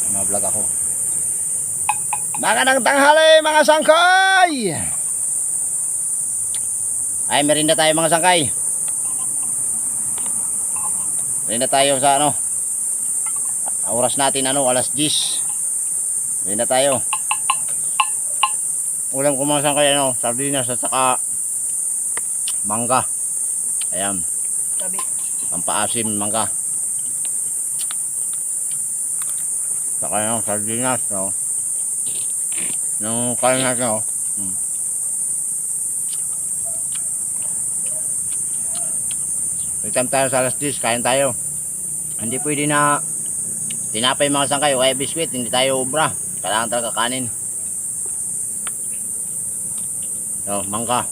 Mablog ako. Magandang tanghali mga sangkay. Ay, merinda tayo mga sangkay. Merinda tayo sa ano. Oras natin ano, alas 10. Merinda tayo. Ulam ko mga sangkay ano, sardinas at saka mangga. Ayan. Tabi. Pampaasim mangga. Saka yung sardinas, no. Yung kain natin, no. Waitam tayo sa alas 10, kain tayo. Hindi pwede na tinapay mga sangkay o kaya biskwit, hindi tayo ubra. Kailangan talaga kanin. So, mangga.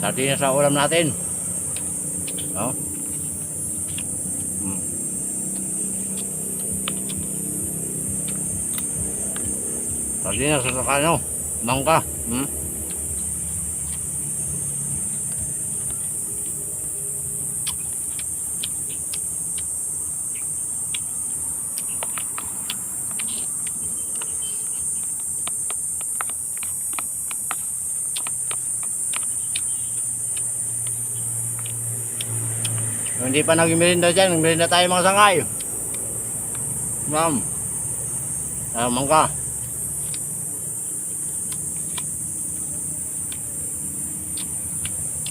Sardinas sa ulam natin. No? Sardinas sa saka ano, mangga. Hindi pa nag-merinda dyan, nag-merinda tayo mga sangay. Ma'am. Mangga.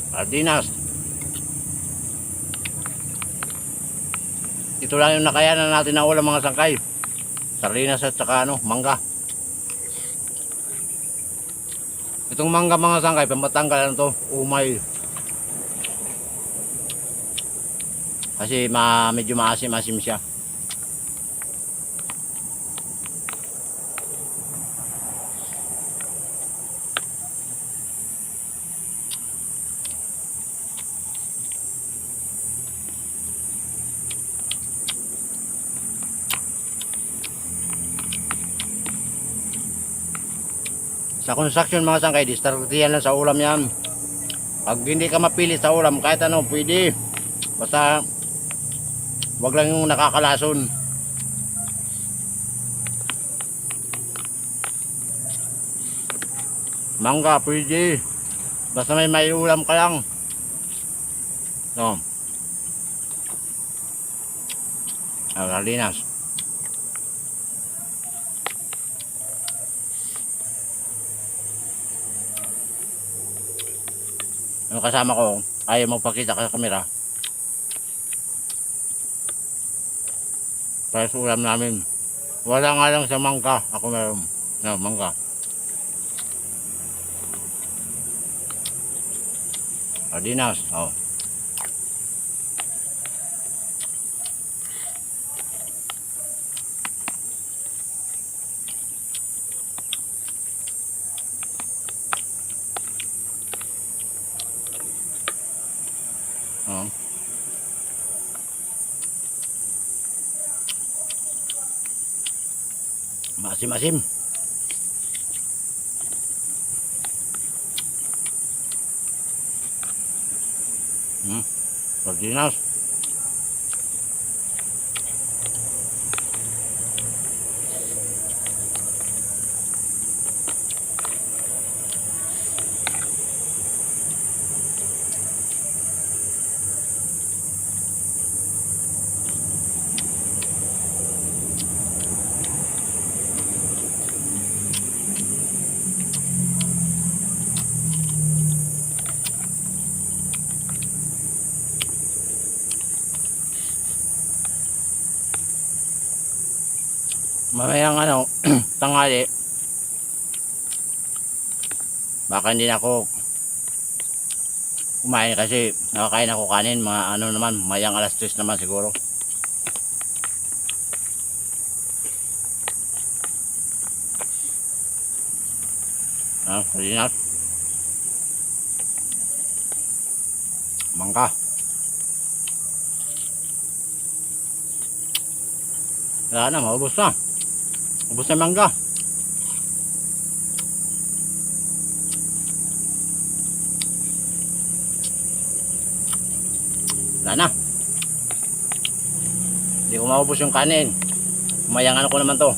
Sardinas. Ito lang yung nakayanan natin na ulam mga sangkay. Sardinas at saka ano, mangga. Itong mangga mga sangkay, pamatanggal ano to, umay. Kasi medyo maasim-asim siya. Sa construction mga sangkay, distartihan lang sa ulam yan. Pag hindi ka mapili sa ulam, kahit ano, pwede. Basta wag lang yung nakakalason. Mangga, pwede. Basta may ulam ka lang. No. Sardinas. Yung kasama ko, ayaw magpakita sa kamera. Para sa ulam namin. Wala nga lang sa mangga. Ako meron. No, mangga. Sardinas. Oh. Oh. Maasim-asim. Sardinas. Mamayang ano, tanghali. Baka hindi na ako kumain kasi nakakain ako kanin. Mga ano naman, mayang alas 3 naman siguro. Sardinas. Mangga. Wala na, maubos na. Ubos na mangga. Wala na. Hindi ko maubos yung kanin. Mayangan ko naman to.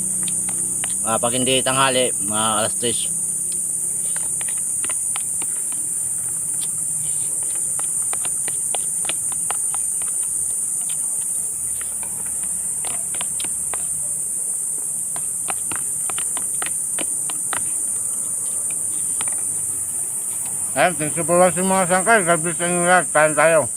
Pag hindi tanghali, mga alas 3. Ayun, thank you for watching mga sangkay. God bless inyo lahat. Kain tayo.